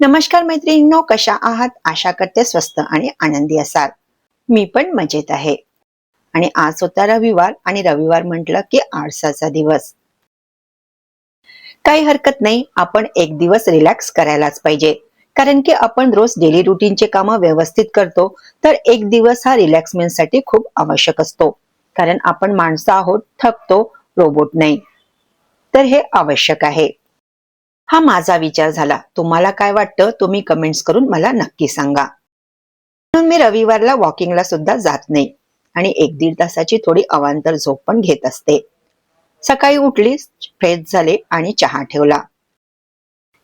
नमस्कार मैत्रिणींनो, कशा आहात? आशा करते स्वस्त आणि आनंदी असाल. मी पण मजेत आहे. आणि आज होता रविवार आणि रविवार म्हटलं की आळसाचा दिवस. काही हरकत नाही, आपण एक दिवस रिलॅक्स करायलाच पाहिजे. कारण की आपण रोज डेली रुटीनचे कामं व्यवस्थित करतो, तर एक दिवस हा रिलॅक्समेंटसाठी खूप आवश्यक असतो. कारण आपण माणसं आहोत, थकतो, रोबोट नाही. तर हे आवश्यक आहे. हा माझा विचार झाला. तुम्हाला काय वाटतं? तुम्ही कमेंट्स करून मला नक्की सांगा. म्हणून मी रविवारला वॉकिंगला सुद्धा जात नाही आणि 1-1.5 तासाची थोडी अवांतर झोप पण घेत असते. सकाळी उठली, फ्रेश झाले आणि चहा ठेवला.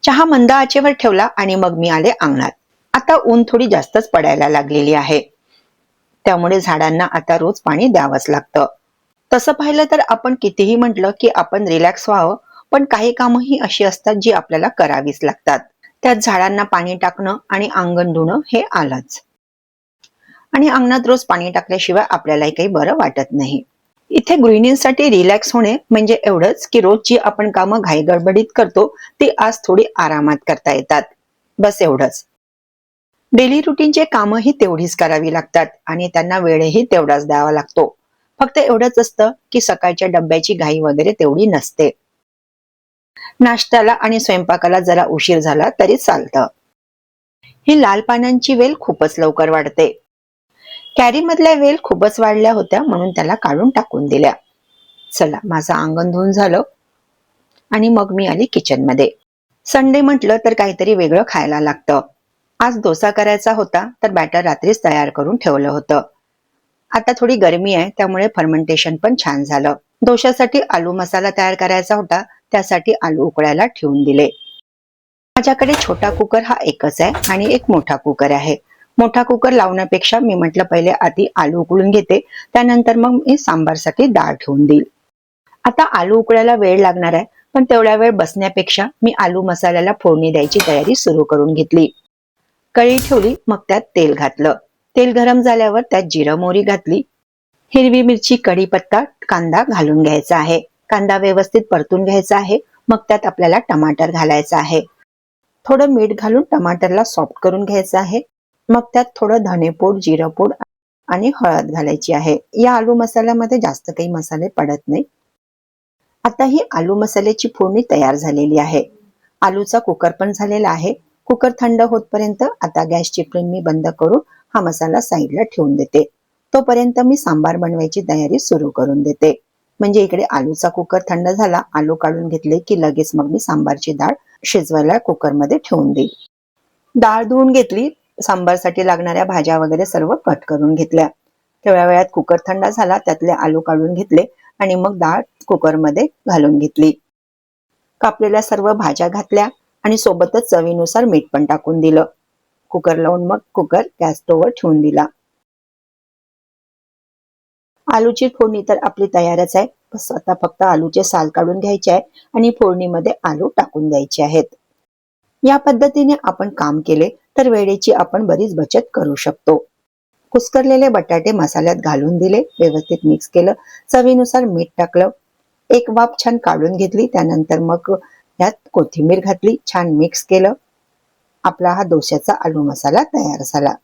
चहा मंद आचेवर ठेवला आणि मग मी आले अंगणात. आता ऊन थोडी जास्तच पडायला लागलेली आहे. त्यामुळे झाडांना आता रोज पाणी द्यावंच लागतं. तसं पाहिलं तर आपण कितीही म्हटलं की आपण रिलॅक्स व्हावं, पण काही कामंही अशी असतात जी आपल्याला करावीच लागतात. त्यात झाडांना पाणी टाकणं आणि अंगण धुणं हे आलंच. आणि अंगणात रोज पाणी टाकल्याशिवाय आपल्यालाही काही बरं वाटत नाही. इथे गृहिणींसाठी रिलॅक्स होणे म्हणजे एवढंच की रोज जी आपण कामं घाईगडबडीत करतो ती आज थोडी आरामात करता येतात. बस एवढंच. डेली रुटीनचे कामंही तेवढीच करावी लागतात आणि त्यांना वेळही तेवढाच द्यावा लागतो. फक्त एवढंच असतं की सकाळच्या डब्याची घाई वगैरे तेवढी नसते. नाश्त्याला आणि स्वयंपाकाला जरा उशीर झाला तरी चालतं. ही लाल पानांची वेल खूपच लवकर वाढते. कॅरी मधल्या वेल खूपच वाढल्या होत्या म्हणून त्याला काढून टाकून दिल्या. चला, माझं अंगण धुवून झालं आणि मग मी आली किचन मध्ये. संडे म्हटलं तर काहीतरी वेगळं खायला लागतं. आज डोसा करायचा होता तर बॅटर रात्रीच तयार करून ठेवलं होतं. आता थोडी गरमी आहे त्यामुळे फर्मेंटेशन पण छान झालं. डोशासाठी आलू मसाला तयार करायचा होता, त्यासाठी आलू उकळायला ठेवून दिले. माझ्याकडे छोटा कुकर हा एकच आहे आणि एक मोठा कुकर आहे. मोठा कुकर लावण्यापेक्षा मी म्हटलं पहिले आधी आलू उकळून घेते, त्यानंतर मग मी सांबारसाठी डाळ ठेवून देईल. आता आलू उकळायला वेळ लागणार आहे, पण तेवढ्या वेळ बसण्यापेक्षा मी आलू मसाल्याला फोडणी द्यायची तयारी सुरू करून घेतली. कढई ठेवली, मग त्यात तेल घातलं. तेल गरम झाल्यावर त्यात जिरं मोहरी घातली. हिरवी मिरची, कढीपत्ता, कांदा घालून घ्यायचा आहे. कांदा व्यवस्थित परतून घ्यायचा आहे. मग त्यात आपल्याला टमाटर घालायचं आहे. थोडं मीठ घालून टमाटरला सॉफ्ट करून घ्यायचं आहे. मग त्यात थोडं धनेपूड, जिरंपूड आणि हळद घालायची आहे. या आलू मसाल्यामध्ये जास्त काही मसाले पडत नाही. आता ही आलू मसाल्याची फोडणी तयार झालेली आहे. आलूचा कुकर पण झालेला आहे. कुकर थंड होतपर्यंत आता गॅसची फ्लेम मी बंद करून हा मसाला साईडला ठेवून देते. तोपर्यंत मी सांबार बनवायची तयारी सुरू करून देते. म्हणजे इकडे आलूचा कुकर थंड झाला, आलू काढून घेतले की लगेच मग मी सांबारची डाळ शिजवायला कुकरमध्ये ठेवून देईल. डाळ धुवून घेतली, सांबारसाठी लागणाऱ्या भाज्या वगैरे सर्व कट करून घेतल्या. तेवढ्या वेळात कुकर थंड झाला, त्यातले आलू काढून घेतले आणि मग डाळ कुकरमध्ये घालून घेतली. कापलेल्या सर्व भाज्या घातल्या आणि सोबतच चवीनुसार मीठ पण टाकून दिलं. कुकर लावून मग कुकर गॅस स्टोव्हवर ठेवून दिला. आलूची फोडणी तर आपली तयारच आहे. बस आता फक्त आलूचे साल काढून घ्यायचे आहे आणि फोडणीमध्ये आलू टाकून द्यायचे आहेत. या पद्धतीने आपण काम केले तर वेळेची आपण बरीच बचत करू शकतो. कुस्करलेले बटाटे मसाल्यात घालून दिले, व्यवस्थित मिक्स केलं, चवीनुसार मीठ टाकलं, एक वाफ छान काढून घेतली. त्यानंतर मग यात कोथिंबीर घातली, छान मिक्स केलं. आपला हा डोश्याचा आलू मसाला तयार झाला.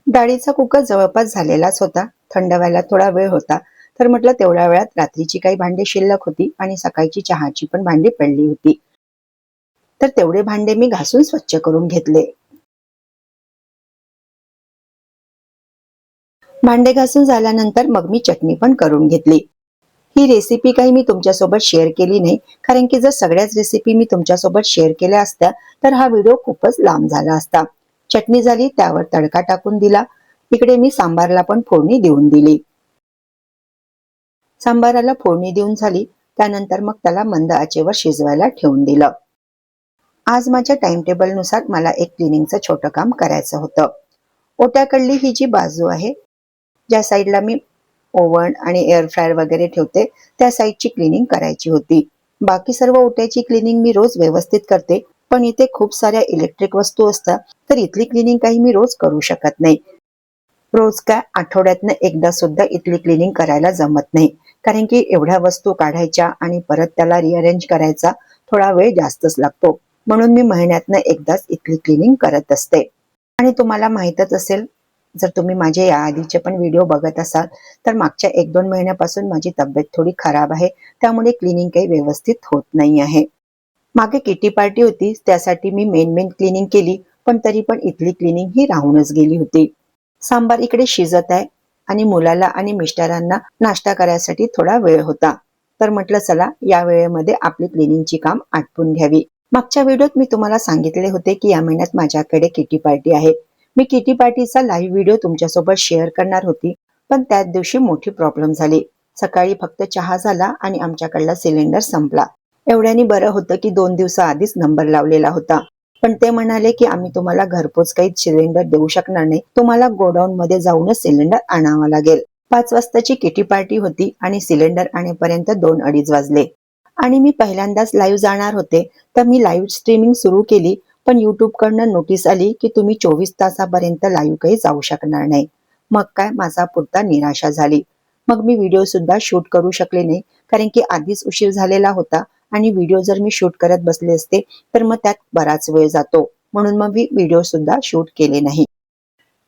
डाळीचा कुकर जवळपास झालेलाच होता. थंड व्हायला थोडा वेळ होता, तर म्हटलं तेवढ्या वेळात रात्रीची काही भांडी शिल्लक होती आणि सकाळची चहाची पण भांडी पडली होती, तर तेवढे भांडे मी घासून स्वच्छ करून घेतले. भांडे घासून झाल्यानंतर मग मी चटणी पण करून घेतली. ही रेसिपी काही मी तुमच्यासोबत शेअर केली नाही, कारण की जर सगळ्याच रेसिपी मी तुमच्यासोबत शेअर केल्या असत्या तर हा व्हिडिओ खूपच लांब झाला असता. चटणी झाली, त्यावर तडका टाकून दिला. इकडे मी सांबारला पण फोडणी देऊन दिली. सांबाराला फोडणी देऊन झाली, त्यानंतर मग त्याला मंद आचेवर शिजवायला ठेवून दिलं. आज माझ्या टाइम टेबल नुसार मला एक क्लिनिंगचं छोटं काम करायचं होतं. ओट्याकडली ही जी बाजू आहे, ज्या साईडला मी ओव्हन आणि एअर फ्रायर वगैरे ठेवते, त्या साईडची क्लिनिंग करायची होती. बाकी सर्व ओट्याची क्लिनिंग मी रोज व्यवस्थित करते, पण इथे खूप साऱ्या इलेक्ट्रिक वस्तू असतात, तर इथली क्लिनिंग काही मी रोज करू शकत नाही. रोज काय, आठवड्यातनं एकदा सुद्धा इथली क्लिनिंग करायला जमत नाही, कारण की एवढ्या वस्तू काढायच्या आणि परत त्याला रिअरेंज करायचा थोडा वेळ जास्तच लागतो. म्हणून मी महिन्यातनं एकदाच इथली क्लिनिंग करत असते. आणि तुम्हाला माहीतच असेल, जर तुम्ही माझे याआधीचे पण व्हिडिओ बघत असाल तर मागच्या 1-2 महिन्यापासून माझी तब्येत थोडी खराब आहे, त्यामुळे क्लिनिंग काही व्यवस्थित होत नाही आहे. मागे किटी पार्टी होती, त्यासाठी मी मेन क्लिनिंग केली, पण तरी पण इथली क्लिनिंग ही राहूनच गेली होती. सांबार इकडे शिजत आहे आणि मुलाला आणि मिस्टरांना नाश्ता करायसाठी थोडा वेळ होता, तर म्हटलं चला या वेळेमध्ये आपली क्लिनिंगची काम आटपून घ्यावी. मागच्या व्हिडिओत मी तुम्हाला सांगितले होते की या महिन्यात माझ्याकडे किटी पार्टी आहे. मी किटी पार्टीचा लाईव्ह व्हिडिओ तुमच्यासोबत शेअर करणार होती, पण त्याच दिवशी मोठी प्रॉब्लेम झाली. सकाळी फक्त चहा झाला आणि आमच्याकडला सिलेंडर संपला. एवढ्यानी बरं होतं की 2 दिवसाआधीच नंबर लावलेला होता, पण ते म्हणाले की आम्ही तुम्हाला घरपोच काही सिलेंडर देऊ शकणार नाही, तुम्हाला गोडाऊन मध्ये जाऊनच सिलेंडर आणावा लागेल. 5 वाजताची किटी पार्टी होती आणि सिलेंडर आणेपर्यंत 2-2:30 वाजले. आणि मी पहिल्यांदाच लाईव्ह जाणार होते, तर मी लाईव्ह स्ट्रीमिंग सुरू केली, पण YouTube कडनं नोटीस आली की तुम्ही 24 तासापर्यंत लाईव्ह काही जाऊ शकणार नाही. मग काय माझा पुरता निराशा झाली. मग मी व्हिडिओ सुद्धा शूट करू शकले नाही, कारण की आधीच उशीर झालेला होता आणि व्हिडिओ जर मी शूट करत बसले असते तर मग त्यात बराच वेळ जातो, म्हणून मग मी व्हिडिओ सुद्धा शूट केले नाही.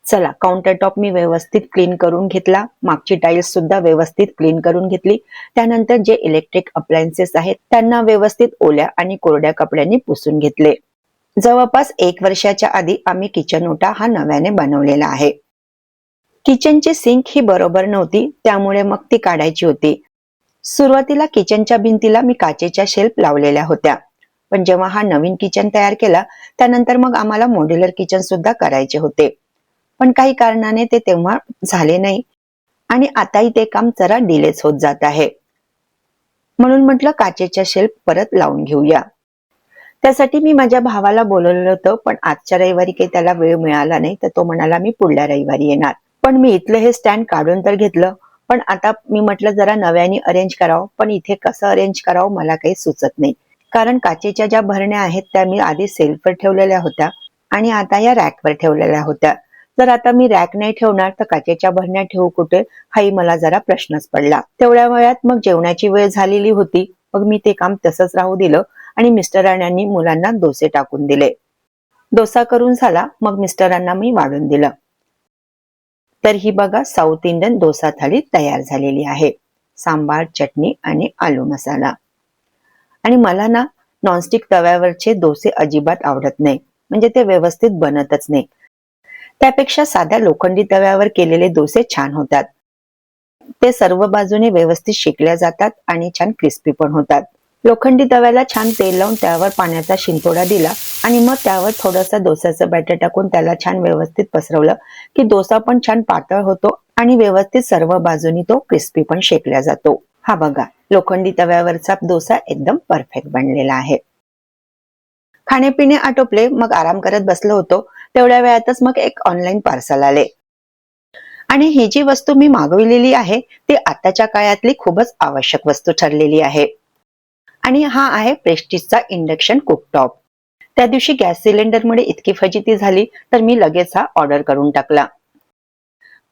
चला, काउंटर टॉप मी व्यवस्थित क्लीन करून घेतला, मागची टाइल्स सुद्धा व्यवस्थित क्लीन करून घेतली. त्यानंतर जे इलेक्ट्रिक अप्लायन्सेस आहेत त्यांना व्यवस्थित ओल्या आणि कोरड्या कपड्यांनी पुसून घेतले. जवळपास 1 वर्षाच्या आधी आम्ही किचन ओटा हा नव्याने बनवलेला आहे. किचनची सिंक ही बरोबर नव्हती, त्यामुळे मग ती काढायची होती. सुरुवातीला किचनच्या भिंतीला मी काचेच्या शेल्फ लावलेल्या होत्या, पण जेव्हा हा नवीन किचन तयार केला त्यानंतर मग आम्हाला मॉड्युलर किचन सुद्धा करायचे होते, पण काही कारणाने ते तेव्हा झाले नाही आणि आताही ते काम जरा डिलेच होत जात आहे. म्हणून म्हटलं काचेच्या शेल्फ परत लावून घेऊया. त्यासाठी मी माझ्या भावाला बोलवलं होतं, पण आजच्या रविवारी काही त्याला वेळ मिळाला नाही, तर तो म्हणाला मी पुढल्या रविवारी येणार. पण मी इथलं हे स्टँड काढून तर घेतलं, पण आता मी म्हटलं जरा नव्याने अरेंज करावं, पण इथे कसं अरेंज करावं मला काही सुचत नाही. कारण काचेच्या ज्या भरण्या आहेत त्या मी आधी सेल्फवर ठेवलेल्या होत्या आणि आता या रॅकवर ठेवलेल्या होत्या. जर आता मी रॅक नाही ठेवणार तर काचेच्या भरण्या ठेवू कुठे, हाही मला जरा प्रश्नच पडला. तेवढ्या वेळात मग जेवणाची वेळ झालेली होती. मग मी ते काम तसंच राहू दिलं आणि मिस्टरांनी मुलांना डोसे टाकून दिले. डोसा करून झाला, मग मिस्टरांना मी वाढून दिलं. तर ही बघा साऊथ इंडियन डोसा थाळी तयार झालेली आहे. सांबार, चटणी आणि आलू मसाला. आणि मला ना नॉनस्टिक तव्यावरचे डोसे अजिबात आवडत नाही, म्हणजे ते व्यवस्थित बनतच नाही. त्यापेक्षा साध्या लोखंडी तव्यावर केलेले डोसे छान होतात. ते सर्व बाजूने व्यवस्थित शेकल्या जातात आणि छान क्रिस्पी पण होतात. लोखंडी तव्याला छान तेल लावून त्यावर पाण्याचा शिंतोडा दिला आणि मग त्यावर थोडंसं डोसाचं बॅटर टाकून त्याला छान व्यवस्थित पसरवलं की डोसा पण छान पातळ होतो आणि व्यवस्थित सर्व बाजूनी तो क्रिस्पी पण शेकला जातो. हा बघा, लोखंडी तव्यावरचा डोसा एकदम परफेक्ट बनलेला आहे. खाणेपिणे आटोपले, मग आराम करत बसलो होतो. तेवढ्या वेळातच मग एक ऑनलाईन पार्सल आले आणि ही जी वस्तू मी मागवलेली आहे ती आताच्या काळातली खूपच आवश्यक वस्तू ठरलेली आहे. आणि हा आहे प्रेस्टिजचा इंडक्शन कुकटॉप. त्या दिवशी गॅस सिलेंडरमुळे इतकी फजिती झाली तर मी लगेच हा ऑर्डर करून टाकला.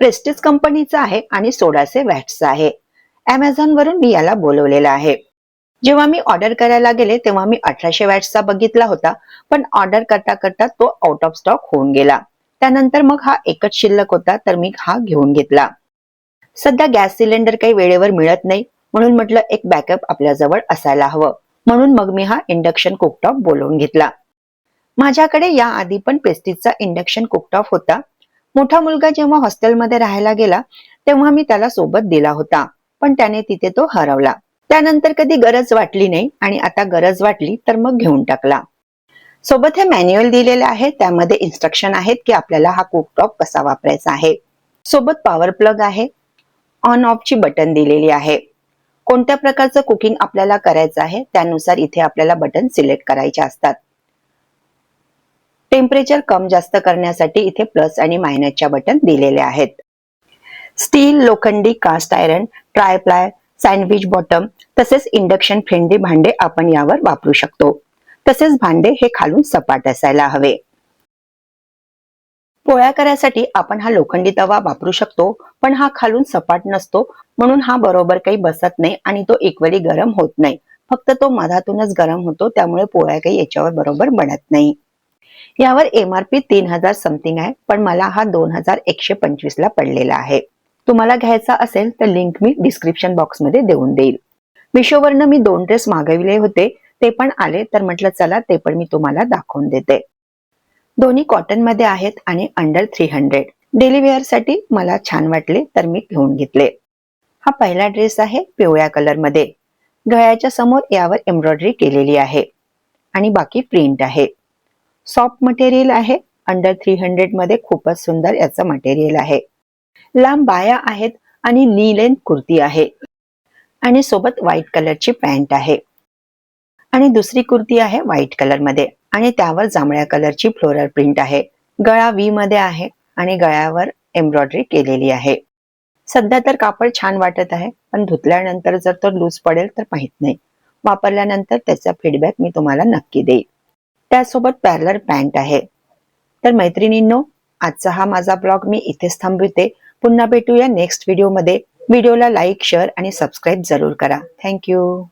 प्रेस्टिज कंपनीचा आहे आणि 1600 वॅट्सचा आहे. Amazon वरून मी याला बोलवलेला आहे. जेव्हा मी ऑर्डर करायला गेले तेव्हा मी 1800 वॅट्सचा बघितला होता, पण ऑर्डर करता करता तो आउट ऑफ स्टॉक होऊन गेला. त्यानंतर मग हा एकच शिल्लक होता, तर मी हा घेऊन घेतला. सध्या गॅस सिलेंडर काही वेळेवर मिळत नाही, म्हणून म्हटलं एक बॅकअप आपल्याजवळ असायला हवं, म्हणून मग मी हा इंडक्शन कुकटॉप बोलवून घेतला. माझ्याकडे याआधी पण प्रेस्टिजचा इंडक्शन कुकटॉप होता. मोठा मुलगा जेव्हा हॉस्टेलमध्ये राहायला गेला तेव्हा मी त्याला सोबत दिला होता, पण त्याने तिथे तो हरवला. त्यानंतर कधी गरज वाटली नाही आणि आता गरज वाटली तर मग घेऊन टाकला. सोबत हे मॅन्युअल दिलेले आहे, त्यामध्ये इन्स्ट्रक्शन आहेत की आपल्याला हा कुकटॉप कसा वापरायचा आहे. सोबत पॉवर प्लग आहे, ऑन ऑफ ची बटन दिलेली आहे. कोणत्या प्रकारचं कुकिंग आपल्याला करायचं आहे त्यानुसार इथे आपल्याला बटन सिलेक्ट करायचे असतात. टेम्परेचर कम जास्त करण्यासाठी इथे प्लस आणि मायनसच्या बटन दिलेले आहेत. स्टील, लोखंडी, cast iron, triply, sandwich bottom तसेच इंडक्शन फ्रेंडली भांडे आपण यावर वापरू शकतो. तसेच भांडे हे खालून सपाट असायला हवे. पोळ्या करायसाठी आपण हा लोखंडी तवा वापरू शकतो, पण हा खालून सपाट नसतो, म्हणून हा बरोबर काही बसत नाही आणि तो इक्वली गरम होत नाही. फक्त तो मधातूनच गरम होतो, त्यामुळे पोळ्या काही याच्यावर बरोबर बनत नाही. यावर MRP 3000 समथिंग आहे, पण मला हा 2125 ला पडलेला आहे. तुम्हाला घ्यायचा असेल तर लिंक मी डिस्क्रिप्शन बॉक्स मध्ये देऊन देईल. मिशोवरनं मी 2 ड्रेस मागविले होते, ते पण आले, तर म्हटलं चला ते पण मी तुम्हाला दाखवून देते. दोन्ही कॉटन मध्ये आहेत आणि अंडर 300. डेली वेअर साठी मला छान वाटले तर मी घेऊन घेतले. हा पहिला ड्रेस आहे पिवळ्या कलर मध्ये. गळ्याच्या समोर यावर एम्ब्रॉयडरी केलेली आहे आणि बाकी प्रिंट आहे. सॉफ्ट मटेरियल आहे. अंडर 300 मध्ये खूपच सुंदर याचं मटेरियल आहे. लांब बाया आहेत आणि नी लेंथ कुर्ती आहे आणि सोबत व्हाईट कलरची पॅन्ट आहे आणि दुसरी कुर्ती आहे व्हाईट कलर मध्ये आणि त्यावर जांभळ्या कलरची फ्लोरल प्रिंट आहे. गळा व्ही मध्ये आहे आणि गळ्यावर एम्ब्रॉयडरी केलेली आहे. सध्या तर कापड छान वाटत आहे, पण धुतल्यानंतर जर तो लूज पडेल तर माहित नाही. वापरल्यानंतर त्याचा फीडबॅक मी तुम्हाला नक्की देईल. त्यासोबत पॅरलर पॅन्ट आहे. तर मैत्रिणींनो, आजचा हा माझा ब्लॉग मी इथेच थांबवते. पुन्हा भेटूया नेक्स्ट व्हिडिओमध्ये. व्हिडिओला लाईक, शेअर आणि सबस्क्राईब जरूर करा. थँक्यू.